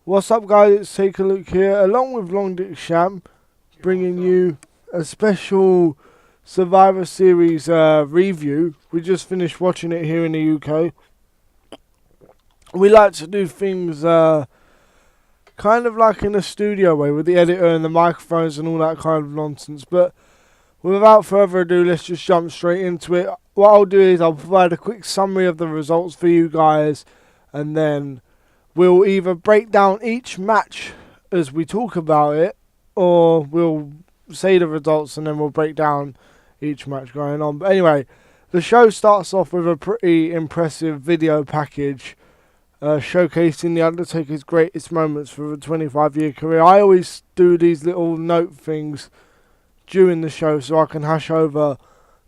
What's up, guys? Let's take a look here. Along with Long Dick Sham, bringing you a special Survivor Series review. We just finished watching it here in the UK. We like to do things kind of like in a studio way with the editor and the microphones and all that kind of nonsense. But without further ado, let's just jump straight into it. What I'll do is I'll provide a quick summary of the results for you guys, and then we'll either break down each match as we talk about it, or we'll say the results and then we'll break down each match going on. But anyway, the show starts off with a pretty impressive video package showcasing The Undertaker's greatest moments for a 25-year career. I always do these little note things during the show so I can hash over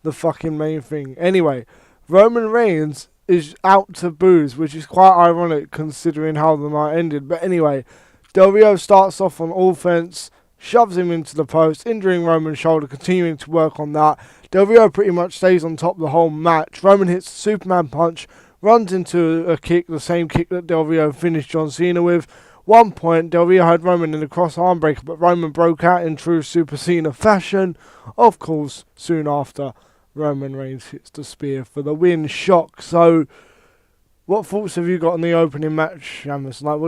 the fucking main thing. Anyway, Roman Reigns is out to booze, which is quite ironic considering how the night ended. But anyway, Del Rio starts off on offense, shoves him into the post, injuring Roman's shoulder, continuing to work on that. Del Rio pretty much stays on top the whole match. Roman hits the Superman punch, runs into a kick, the same kick that Del Rio finished John Cena with. 1 point, Del Rio had Roman in the cross arm breaker, but Roman broke out in true Super Cena fashion. Of course, soon after, Roman Reigns hits the spear for the win. Shock. So, what thoughts have you got on the opening match, Shamus? Like,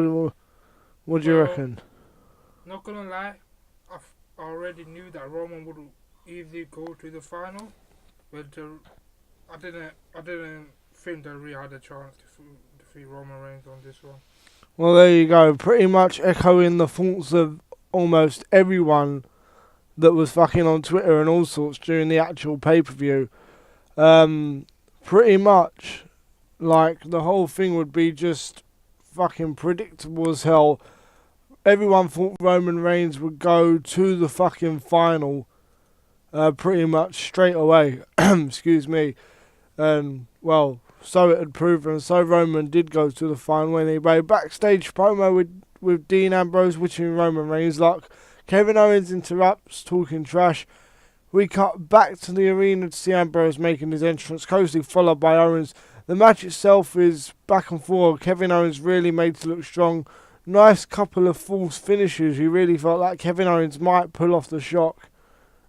what do you reckon? Not gonna lie, I already knew that Roman would easily go to the final, but I didn't think that we had a chance to defeat Roman Reigns on this one. Well, there you go. Pretty much echoing the thoughts of almost everyone that was fucking on Twitter and all sorts during the actual pay-per-view. Pretty much, like, the whole thing would be just fucking predictable as hell. Everyone thought Roman Reigns would go to the fucking final pretty much straight away. Excuse me. And, well, so it had proven. So Roman did go to the final anyway. Backstage promo with Dean Ambrose wishing Roman Reigns luck. Kevin Owens interrupts, talking trash. We cut back to the arena to see Ambrose making his entrance, closely followed by Owens. The match itself is back and forth. Kevin Owens really made to look strong. Nice couple of false finishes. You really felt like Kevin Owens might pull off the shock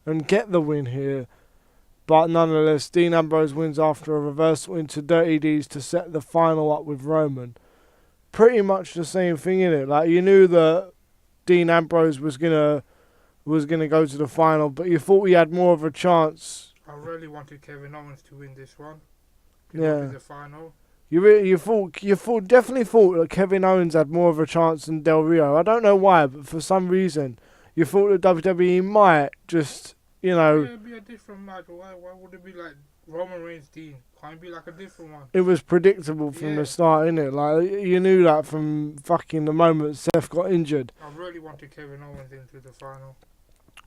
and get the win here. But nonetheless, Dean Ambrose wins after a reversal into Dirty Deeds to set the final up with Roman. Pretty much the same thing, innit? Like, you knew that Dean Ambrose was gonna go to the final, but you thought he had more of a chance. I really wanted Kevin Owens to win this one. Yeah. The final. You definitely thought that Kevin Owens had more of a chance than Del Rio. I don't know why, but for some reason, you thought that WWE might just, you know. Yeah, it'd be a different match. Why would it be like Roman Reigns Dean? Can't it be like a different one? It was predictable from the start, innit? Like, you knew that from fucking the moment Seth got injured. I really wanted Kevin Owens into the final.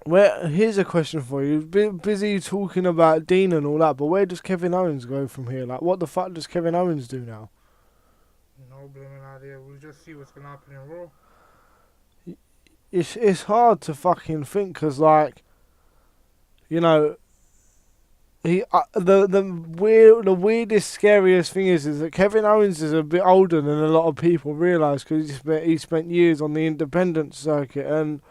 Well, here's a question for you. Busy talking about Dean and all that, but where does Kevin Owens go from here? Like, what the fuck does Kevin Owens do now? No blooming idea. We'll just see what's gonna happen in Raw. It's hard to fucking think, cause like, you know, the weirdest, scariest thing is that Kevin Owens is a bit older than a lot of people realise, because he spent years on the independent circuit, and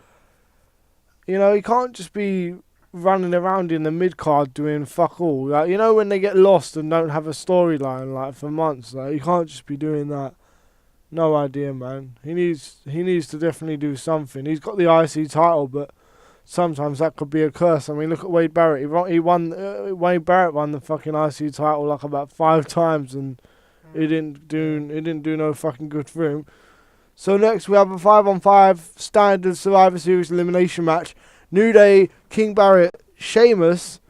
you know, he can't just be running around in the mid-card doing fuck all. Like, you know, when they get lost and don't have a storyline, like, for months, like, you can't just be doing that. No idea, man. He needs to definitely do something. He's got the IC title, but sometimes that could be a curse. I mean, look at Wade Barrett. Wade Barrett won the fucking IC title like about 5 times, and it didn't do no fucking good for him. So next we have a 5-on-5 standard Survivor Series elimination match. New Day, King Barrett, Sheamus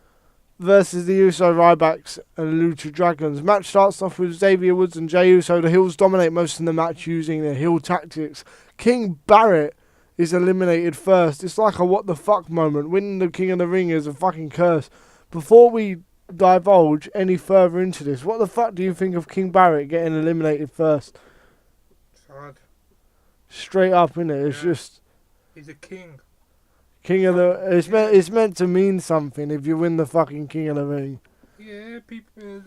versus the Uso, Rybacks and Lucha Dragons. Match starts off with Xavier Woods and Jey Uso. The heels dominate most of the match using their heel tactics. King Barrett is eliminated first. It's like a what the fuck moment. Winning the King of the Ring is a fucking curse. Before we divulge any further into this, what the fuck do you think of King Barrett getting eliminated first? Sad. Straight up, innit? It's just... He's a king. King of the... It's meant to mean something if you win the fucking King of the Ring. Yeah, people...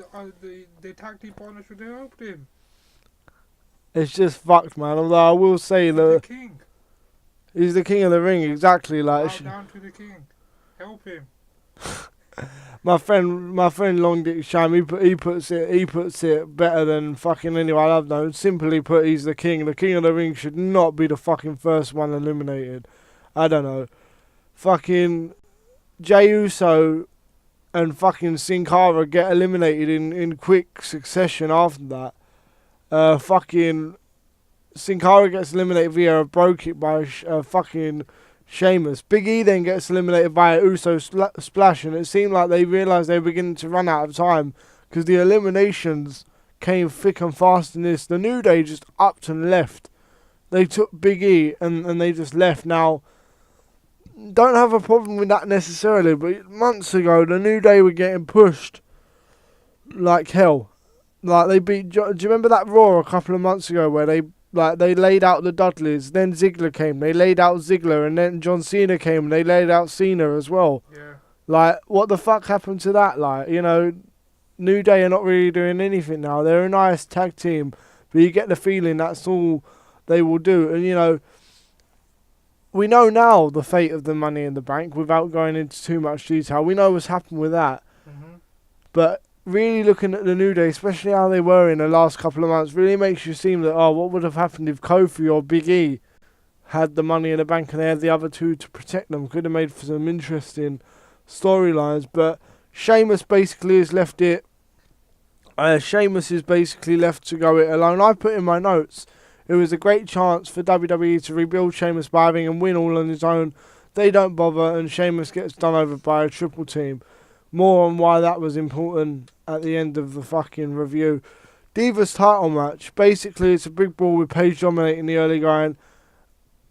the tag team partners should have helped him. It's just fucked, man. Although I will say He's the that king. he's the king of the ring, exactly. Bow Like down to the king. Help him. my friend Long Dick Sham, he puts it better than fucking anyone I've known. Simply put, he's the king. The king of the ring should not be the fucking first one eliminated. I don't know. Fucking Jey Uso and fucking Sin Cara get eliminated in quick succession after that. Fucking Sin Cara gets eliminated via a bro kick by fucking Sheamus. Big E then gets eliminated by a Uso splash, and it seemed like they realised they were beginning to run out of time because the eliminations came thick and fast in this. The New Day just upped and left. They took Big E and they just left. Now, don't have a problem with that necessarily, but months ago the New Day were getting pushed like hell. Like they beat. Do you remember that Raw a couple of months ago where they laid out the Dudleys, then Ziggler came, they laid out Ziggler, and then John Cena came and they laid out Cena as well. Yeah. Like, what the fuck happened to that? Like, you know, New Day are not really doing anything now. They're a nice tag team, but you get the feeling that's all they will do. And, you know, we know now the fate of the Money in the Bank without going into too much detail. We know what's happened with that. Mhm. But really looking at the New Day, especially how they were in the last couple of months, really makes you seem that, oh, what would have happened if Kofi or Big E had the Money in the Bank and they had the other two to protect them? Could have made for some interesting storylines. But Sheamus basically has left it. Sheamus is basically left to go it alone. I put in my notes, it was a great chance for WWE to rebuild Sheamus by having him win all on his own. They don't bother, and Sheamus gets done over by a triple team. More on why that was important at the end of the fucking review. Divas title match. Basically, it's a big brawl with Paige dominating the early going.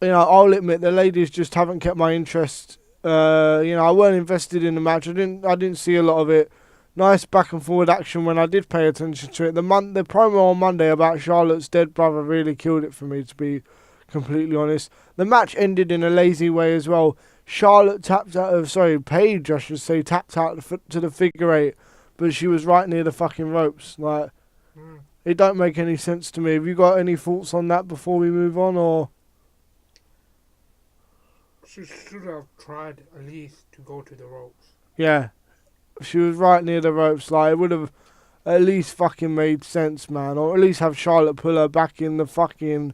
You know, I'll admit the ladies just haven't kept my interest. You know, I weren't invested in the match. I didn't see a lot of it. Nice back and forward action when I did pay attention to it. The promo on Monday about Charlotte's dead brother really killed it for me, to be completely honest. The match ended in a lazy way as well. Paige, I should say, tapped out to the figure eight, but she was right near the fucking ropes. Like, it don't make any sense to me. Have you got any thoughts on that before we move on, or? She should have tried at least to go to the ropes. Yeah, she was right near the ropes. Like, it would have at least fucking made sense, man, or at least have Charlotte pull her back in the fucking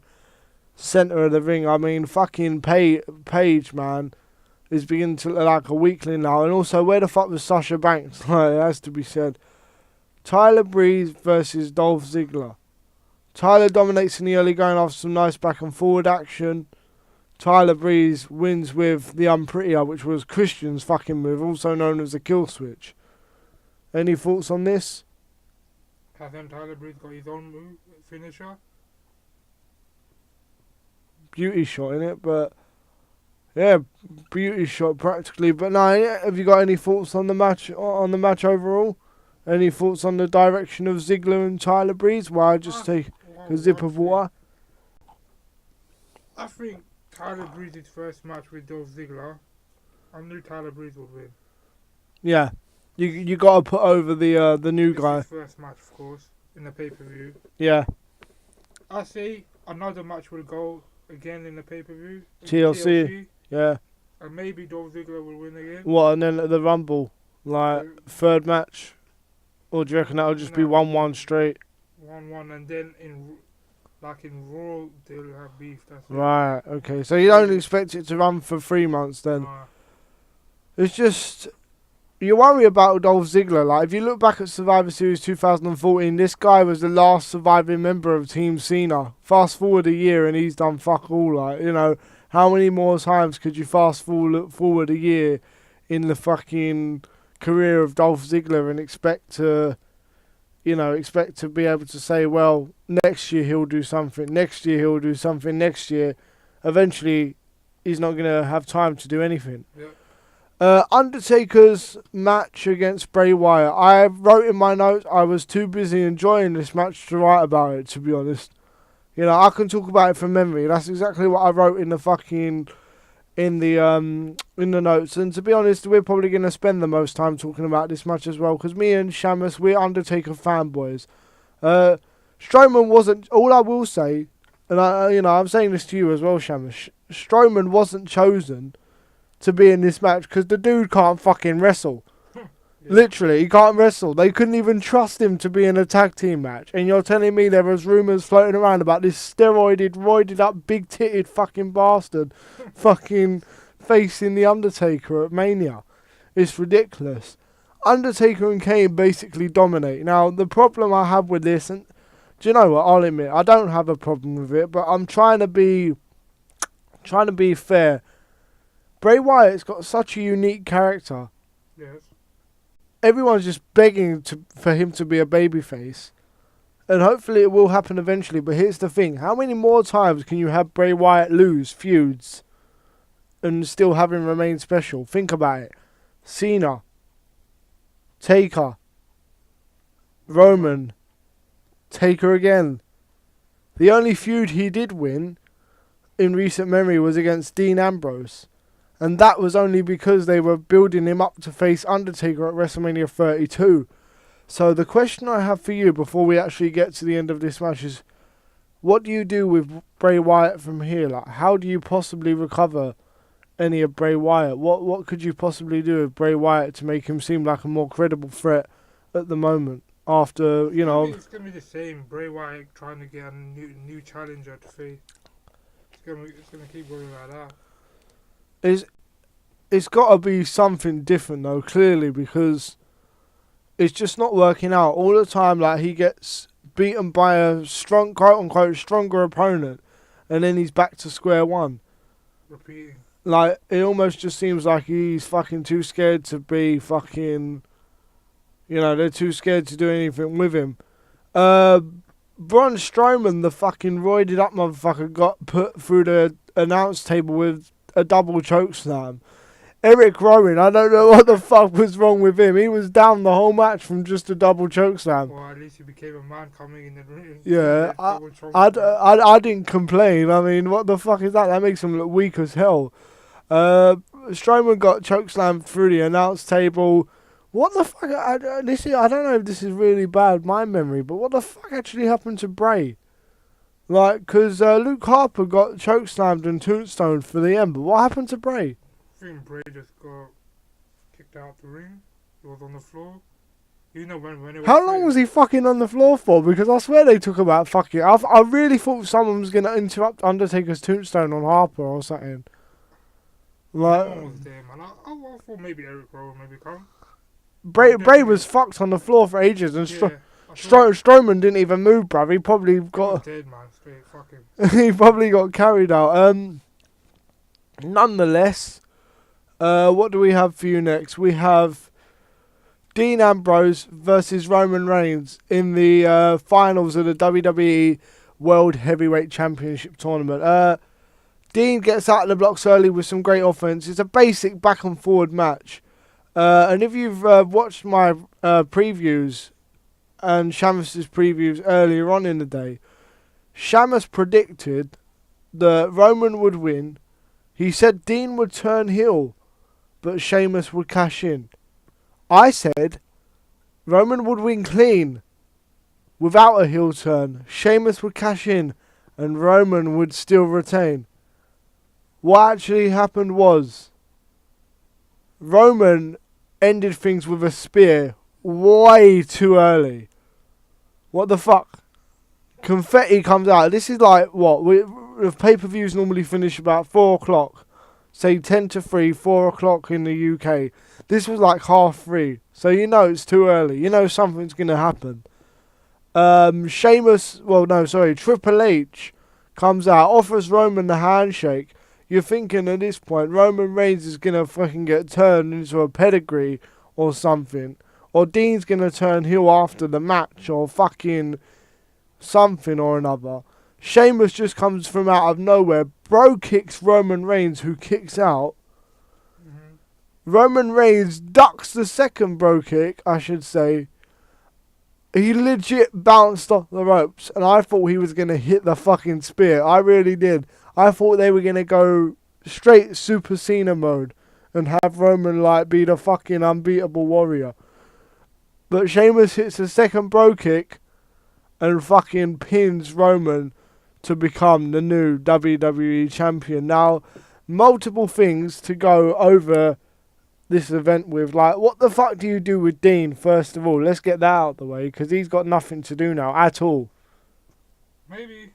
centre of the ring. I mean, fucking Paige, man, is beginning to look like a weakling now. And also, where the fuck was Sasha Banks? Like, it has to be said. Tyler Breeze versus Dolph Ziggler. Tyler dominates in the early going after some nice back and forward action. Tyler Breeze wins with the Unprettier, which was Christian's fucking move, also known as the kill switch. Any thoughts on this? Hasn't Tyler Breeze got his own move, finisher? Beauty shot in it, but yeah, beauty shot practically. But no, have you got any thoughts on the match overall? Any thoughts on the direction of Ziggler and Tyler Breeze? While I just take a sip of water. I think Tyler Breeze's first match with Dolph Ziggler, I knew Tyler Breeze would win. Yeah, you got to put over the new guy. His first match, of course, in the pay-per-view. Yeah. I say another match will go again in the pay-per-view. TLC. Yeah. And maybe Dolph Ziggler will win again. What, and then at the Rumble, like third match, or do you reckon that'll just be 1-1 straight? 1-1, and then in Raw they'll have beef. That's right. Okay. So you don't expect it to run for 3 months then? It's just, you worry about Dolph Ziggler. Like, if you look back at Survivor Series 2014, this guy was the last surviving member of Team Cena. Fast forward a year and he's done fuck all. Like, you know, how many more times could you fast forward a year in the fucking career of Dolph Ziggler and expect to be able to say, well, next year he'll do something, next year he'll do something, next year. Eventually, he's not going to have time to do anything. Yeah. Undertaker's match against Bray Wyatt. I wrote in my notes, I was too busy enjoying this match to write about it, to be honest. You know, I can talk about it from memory. That's exactly what I wrote in the fucking in the notes. And to be honest, we're probably going to spend the most time talking about this match as well, because me and Shamus, we're Undertaker fanboys. Strowman wasn't. All I will say, and I'm saying this to you as well, Shamus. Strowman wasn't chosen to be in this match because the dude can't fucking wrestle. Yeah. Literally, he can't wrestle. They couldn't even trust him to be in a tag team match. And you're telling me there was rumours floating around about this roided up, big-titted fucking bastard fucking facing The Undertaker at Mania. It's ridiculous. Undertaker and Kane basically dominate. Now, the problem I have with this, and do you know what? I'll admit, I don't have a problem with it, but I'm trying to be fair. Bray Wyatt's got such a unique character. Yes. Everyone's just begging for him to be a babyface. And hopefully it will happen eventually. But here's the thing. How many more times can you have Bray Wyatt lose feuds and still have him remain special? Think about it. Cena. Taker. Roman. Taker again. The only feud he did win in recent memory was against Dean Ambrose. And that was only because they were building him up to face Undertaker at WrestleMania 32. So the question I have for you before we actually get to the end of this match is, what do you do with Bray Wyatt from here? Like, how do you possibly recover any of Bray Wyatt? What could you possibly do with Bray Wyatt to make him seem like a more credible threat at the moment? After, It's going to be the same. Bray Wyatt trying to get a new challenger to face. It's going to keep going like that. It's got to be something different though, clearly, because it's just not working out all the time. Like, he gets beaten by a strong, quote unquote, stronger opponent, and then he's back to square one. Repeating. Like, it almost just seems like he's fucking too scared to be fucking. They're too scared to do anything with him. Braun Strowman, the fucking roided up motherfucker, got put through the announce table with a double chokeslam. Eric Rowan, I don't know what the fuck was wrong with him. He was down the whole match from just a double chokeslam. Well, at least he became a man coming in the ring. Yeah, I didn't complain. I mean, what the fuck is that? That makes him look weak as hell. Strowman got chokeslammed through the announce table. What the fuck? I don't know if this is really bad, my memory, but what the fuck actually happened to Bray? Like, because Luke Harper got chokeslammed and tombstoned for the end, but what happened to Bray? I think Bray just got kicked out the ring. He was on the floor. When it was How long was he fucking on the floor for? Because I swear they took about fucking. I really thought someone was going to interrupt Undertaker's tombstone on Harper or something. Like, no one was there, man. I thought maybe Eric Rowan maybe come. Bray was fucked on the floor for ages, and Strowman didn't even move, bruv. He probably got. Dead, man. Straight, fuck him. He probably got carried out. Nonetheless, what do we have for you next? We have Dean Ambrose versus Roman Reigns in the finals of the WWE World Heavyweight Championship Tournament. Dean gets out of the blocks early with some great offense. It's a basic back and forward match. And if you've watched my previews and Shamus's previews earlier on in the day, Shamus predicted that Roman would win. He said Dean would turn heel, but Sheamus would cash in. I said Roman would win clean, without a heel turn. Sheamus would cash in, and Roman would still retain. What actually happened was Roman ended things with a spear way too early. What the fuck? Confetti comes out. This is like, what? The pay-per-views normally finish about 4 o'clock. Say 10 to 3, 4 o'clock in the UK. This was like 3:30. So you know it's too early. You know something's going to happen. Triple H comes out, offers Roman the handshake. You're thinking at this point, Roman Reigns is going to fucking get turned into a pedigree or something. Or Dean's going to turn heel after the match or fucking something or another. Sheamus just comes from out of nowhere. Bro kicks Roman Reigns, who kicks out. Mm-hmm. Roman Reigns ducks the second bro kick, I should say. He legit bounced off the ropes, and I thought he was going to hit the fucking spear. I really did. I thought they were going to go straight Super Cena mode and have Roman be the fucking unbeatable warrior. But Sheamus hits the second bro kick, and fucking pins Roman to become the new WWE champion. Now, multiple things to go over this event with. Like, what the fuck do you do with Dean, first of all? Let's get that out of the way, because he's got nothing to do now at all. Maybe.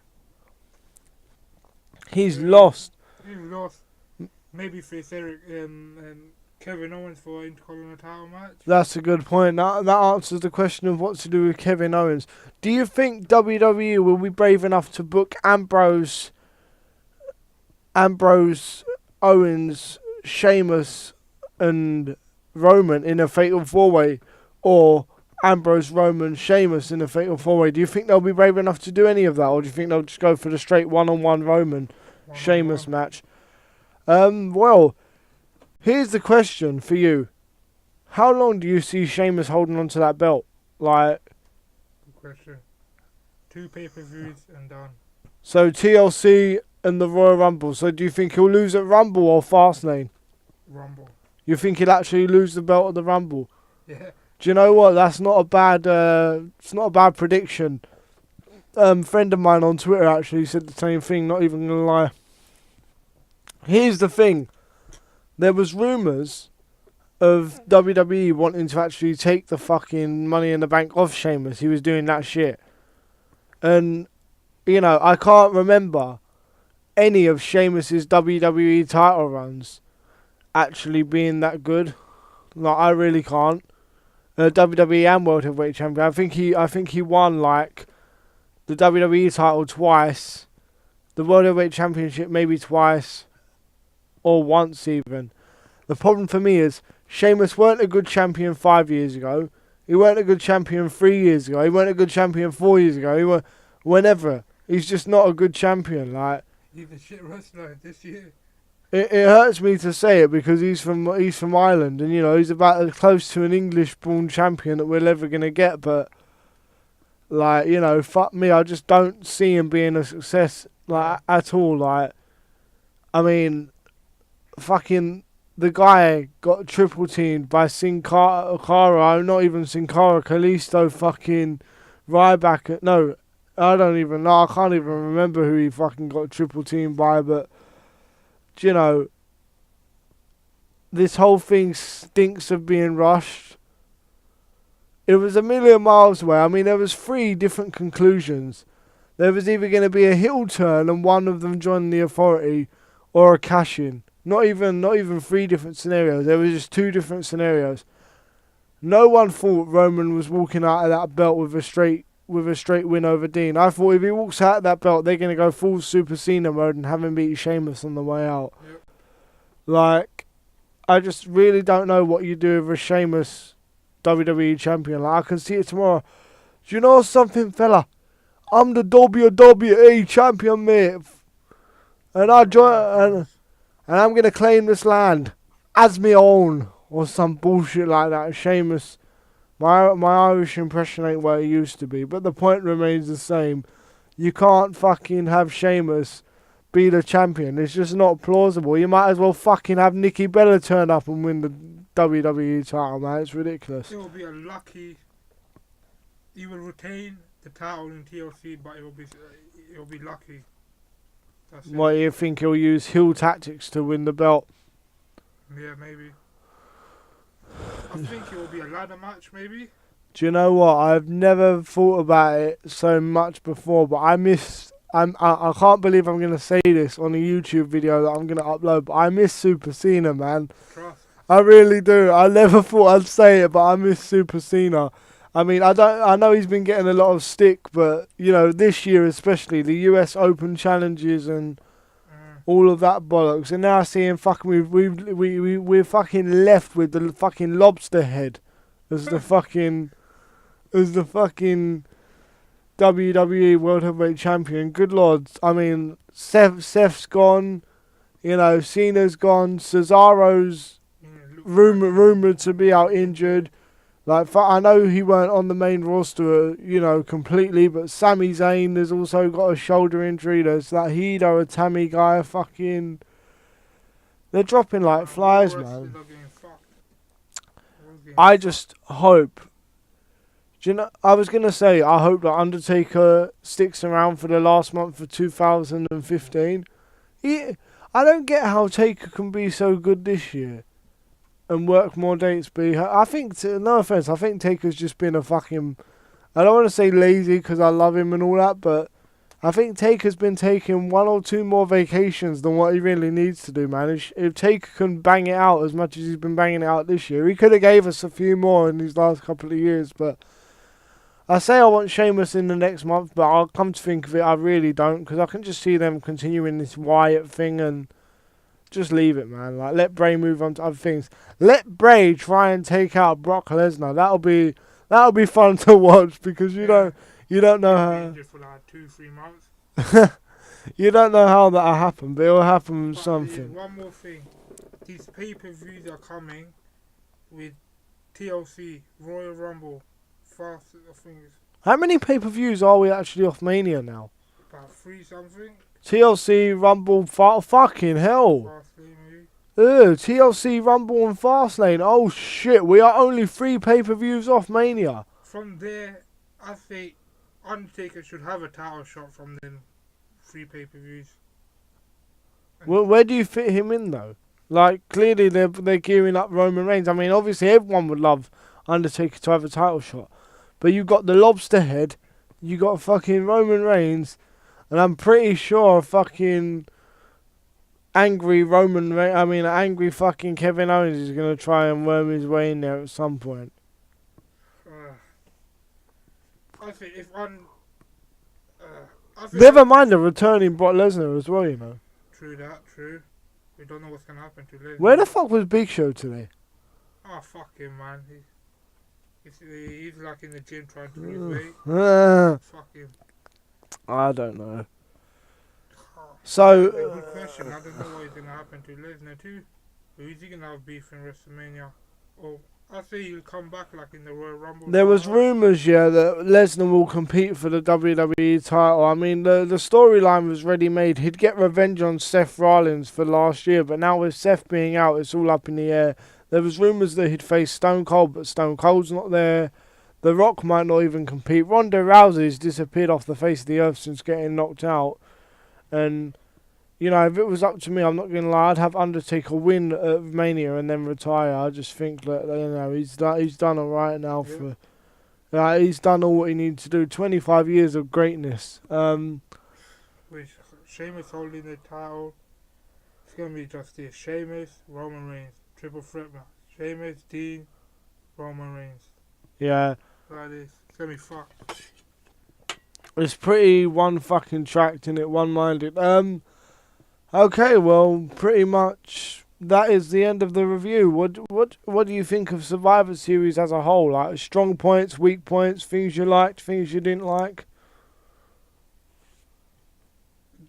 He's lost. He's lost. Maybe face Eric and Kevin Owens for Intercontinental match. That's a good point. That answers the question of what to do with Kevin Owens. Do you think WWE will be brave enough to book Ambrose, Owens, Sheamus, and Roman in a fatal 4-way, or Ambrose, Roman, Sheamus in a fatal 4-way? Do you think they'll be brave enough to do any of that, or do you think they'll just go for the straight one-on-one Roman Sheamus match? Well, here's the question for you. How long do you see Sheamus holding on to that belt? Like, good question. 2 pay-per-views and done. So TLC and the Royal Rumble. So do you think he'll lose at Rumble or Fastlane? Rumble. You think he'll actually lose the belt at the Rumble? Yeah. Do you know what? That's not a bad. It's not a bad prediction. Friend of mine on Twitter actually said the same thing. Not even gonna lie. Here's the thing. There was rumours of WWE wanting to actually take the fucking Money in the Bank off Sheamus. He was doing that shit. And, you know, I can't remember any of Sheamus's WWE title runs actually being that good. Like, I really can't. WWE and World Heavyweight Champion. I think he won, like, the WWE title twice. The World Heavyweight Championship maybe twice. Or once even. The problem for me is Sheamus weren't a good champion 5 years ago. He weren't a good champion 3 years ago. He weren't a good champion 4 years ago. He were whenever. He's just not a good champion. Like, he's a shit wrestler this year. It hurts me to say it because he's from Ireland, and you know he's about as close to an English-born champion that we're ever gonna get. But like, you know, fuck me, I just don't see him being a success like at all. Like, I mean, fucking the guy got triple teamed by Sin Cara, not even Sin Cara, Kalisto, fucking Ryback. No, I don't even know. I can't even remember who he fucking got triple teamed by, but. You know, this whole thing stinks of being rushed. It was a million miles away. I mean, there was 3 different conclusions. There was either going to be a heel turn and one of them joining the Authority, or a cash-in. Not even 3 different scenarios. There was just 2 different scenarios. No one thought Roman was walking out of that belt with a straight win over Dean. I thought if he walks out of that belt, they're going to go full Super Cena mode and have him beat Sheamus on the way out. Yep. Like, I just really don't know what you do with a Sheamus WWE champion. Like, I can see it tomorrow. Do you know something, fella? I'm the WWE champion, mate. And I join, and I'm going to claim this land as my own. Or some bullshit like that. Sheamus. My Irish impression ain't where it used to be, but the point remains the same. You can't fucking have Sheamus be the champion. It's just not plausible. You might as well fucking have Nikki Bella turn up and win the WWE title, man. It's ridiculous. It will be a lucky. He will retain the title in TLC, but it will be lucky. That's What, you think he'll use heel tactics to win the belt? Yeah, maybe. I think it will be a ladder match, maybe. Do you know what? I've never thought about it so much before, but I can't believe I'm going to say this on a YouTube video that I'm going to upload, but I miss Super Cena, man. Trust. I really do. I never thought I'd say it, but I miss Super Cena. I mean, I know he's been getting a lot of stick, but, you know, this year especially, the US Open challenges and all of that bollocks, and now seeing fucking we're fucking left with the fucking lobster head as the fucking WWE World Heavyweight Champion. Good lord! I mean, Seth's gone, you know, Cena's gone, Cesaro's rumored to be out injured. Like, I know he weren't on the main roster, you know, completely, but Sami Zayn has also got a shoulder injury. There's that Hideo Itami guy, fucking. They're dropping like flies, man. I just hope Do you know? I was gonna say I hope that Undertaker sticks around for the last month of 2015. I don't get how Taker can be so good this year and work more dates. I think, no offense, I think Taker's just been a fucking. I don't want to say lazy because I love him and all that, but I think Taker's been taking one or two more vacations than what he really needs to do, man. If Taker can bang it out as much as he's been banging it out this year, he could have gave us a few more in these last couple of years, but I say I want Sheamus in the next month, but I'll come to think of it, I really don't, because I can just see them continuing this Wyatt thing and just leave it, man. Like, let Bray move on to other things. Let Bray try and take out Brock Lesnar. That'll be fun to watch because you don't know how. Just for like 2-3 months. You don't know how that'll happen, but it'll happen with something. One more thing, these pay-per-views are coming with TLC, Royal Rumble, Fast things. How many pay-per-views are we actually off Mania now? About 3 something. TLC, Rumble, fucking hell. Fastlane, maybe. TLC, Rumble and Fastlane. Oh shit, we are only 3 pay-per-views off Mania. From there, I think Undertaker should have a title shot from them 3 pay-per-views. Well, where do you fit him in though? Like, clearly they're gearing up Roman Reigns. I mean, obviously everyone would love Undertaker to have a title shot. But you got the lobster head, you got fucking Roman Reigns, and I'm pretty sure fucking angry angry fucking Kevin Owens is going to try and worm his way in there at some point. I think if one... Never mind the returning Brock Lesnar as well, you know. True that, true. We don't know what's going to happen to Lesnar. Where the fuck was Big Show today? Oh, fuck him, man. He's like in the gym trying to lose weight. Fuck him. I don't know. So... Good question. I don't know what is going to happen to Lesnar too. Who is he going to have beef in WrestleMania? Or I say he'll come back like in the Royal Rumble. There was rumours, yeah, that Lesnar will compete for the WWE title. I mean, the storyline was ready made. He'd get revenge on Seth Rollins for last year, but now with Seth being out, it's all up in the air. There was rumours that he'd face Stone Cold, but Stone Cold's not there. The Rock might not even compete. Ronda Rousey's disappeared off the face of the earth since getting knocked out. And, you know, if it was up to me, I'm not going to lie, I'd have Undertaker win at Mania and then retire. I just think that, you know, he's done all right now. He's done all what he needs to do. 25 years of greatness. With Sheamus holding the title, it's going to be just this. Sheamus, Roman Reigns. Triple threat match. Sheamus, Dean, Roman Reigns. Yeah. Like this. It's going to be fucked. It's pretty one fucking tracked, innit? One-minded. Okay, well, pretty much that is the end of the review. What do you think of Survivor Series as a whole? Like, strong points, weak points, things you liked, things you didn't like?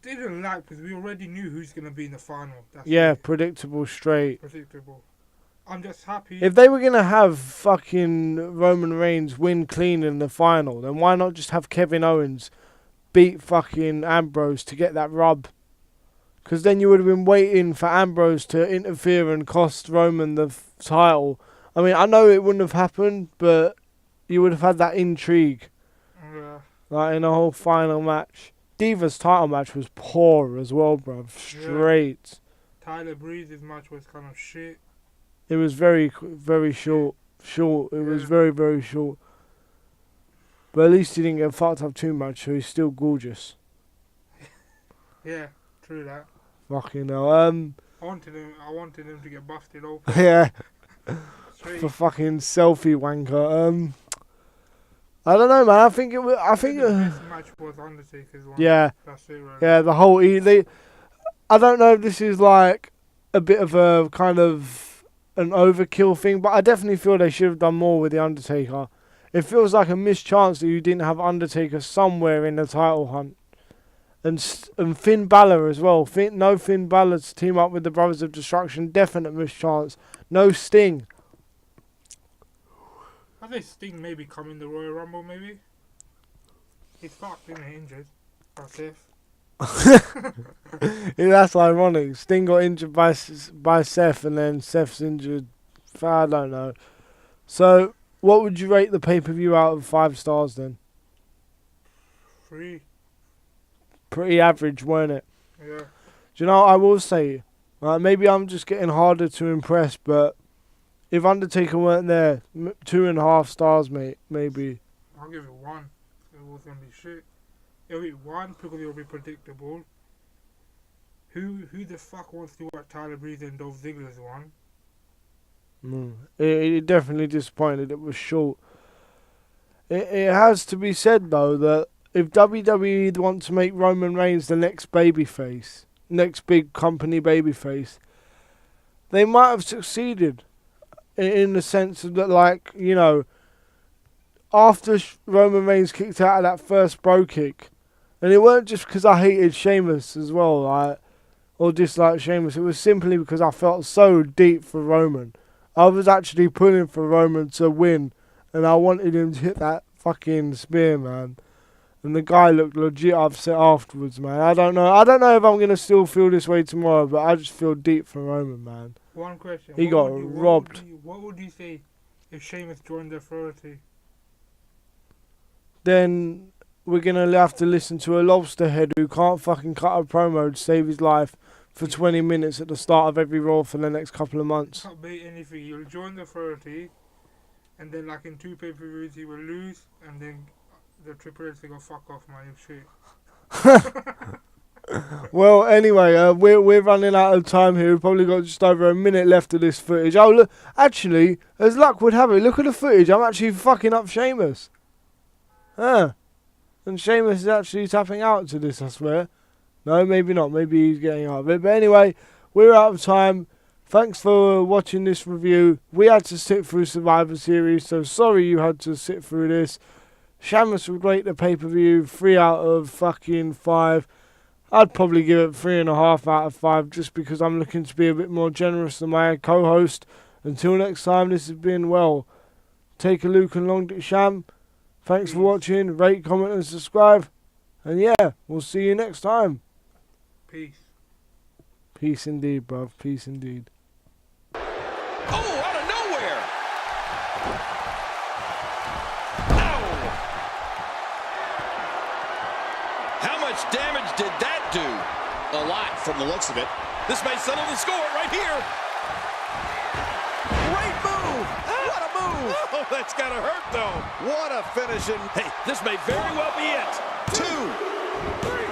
Didn't like because we already knew who's going to be in the final. Predictable, straight. Predictable. I'm just happy. If they were going to have fucking Roman Reigns win clean in the final, then why not just have Kevin Owens beat fucking Ambrose to get that rub? Because then you would have been waiting for Ambrose to interfere and cost Roman the title. I mean, I know it wouldn't have happened, but you would have had that intrigue. Yeah. Like in a whole final match. Divas title match was poor as well, bruv. Straight. Yeah. Tyler Breeze's match was kind of shit. It was very, very short. It was very, very short. But at least he didn't get fucked up too much, so he's still gorgeous. Yeah, true that. Fucking hell. I wanted him to get busted open. Yeah. For fucking selfie wanker. I don't know, man. I think the best match was Undertaker's one. Yeah. That's it, right? Yeah, the whole I don't know if this is like a bit of a kind of an overkill thing, but I definitely feel they should have done more with the Undertaker. It feels like a missed chance that you didn't have Undertaker somewhere in the title hunt. And Finn Balor as well. No Finn Balor to team up with the Brothers of Destruction. Definite missed chance. No Sting. I think Sting maybe come in the Royal Rumble, maybe. He's fucked, isn't he? Injured. That's it. Yeah, that's ironic. Sting got injured by Seth, and then Seth's injured. I don't know. So, what would you rate the pay-per-view out of 5 stars then? 3. Pretty average, weren't it? Yeah. Do you know, I will say, maybe I'm just getting harder to impress, but if Undertaker weren't there, 2.5 stars, mate, maybe. I'll give it 1. It was gonna be shit. It'll be 1 because it'll be predictable. Who the fuck wants to watch Tyler Breeze and Dolph Ziggler's one? It definitely disappointed. It was short. It has to be said, though, that if WWE want to make Roman Reigns the next babyface, next big company babyface, they might have succeeded in the sense of that, like, you know, after Roman Reigns kicked out of that first bro kick, and it weren't just because I hated Sheamus as well, like, or disliked Sheamus, it was simply because I felt so deep for Roman. I was actually pulling for Roman to win, and I wanted him to hit that fucking spear, man. And the guy looked legit upset afterwards, man. I don't know if I'm going to still feel this way tomorrow, but I just feel deep for Roman, man. One question. He got robbed. What would you say if Sheamus joined the Authority? Then we're going to have to listen to a lobster head who can't fucking cut a promo to save his life for 20 minutes at the start of every Raw for the next couple of months. Can't be anything. You'll join the Authority, and then like in 2 pay-per-views he will lose, and then the Triple H will go fuck off, man, you shit. Well, anyway, we're running out of time here. We've probably got just over a minute left of this footage. Oh, look, actually, as luck would have it, look at the footage. I'm actually fucking up Sheamus. And Sheamus is actually tapping out to this, I swear. No, maybe not. Maybe he's getting out of it. But anyway, we're out of time. Thanks for watching this review. We had to sit through Survivor Series, so sorry you had to sit through this. Sheamus would rate the pay-per-view 3 out of fucking 5. I'd probably give it 3.5 out of 5 just because I'm looking to be a bit more generous than my co-host. Until next time, this has been, well, Take a Luke and Long Dick Sham. Thanks for watching. Rate, comment and subscribe. And yeah, we'll see you next time. Peace. Peace indeed, bruv. Peace indeed. Oh, out of nowhere! Ow! How much damage did that do? A lot from the looks of it. This may settle the score right here. Great move! What a move! Oh, that's gotta hurt, though. What a finishing. Hey, this may very well be it. 2, 3.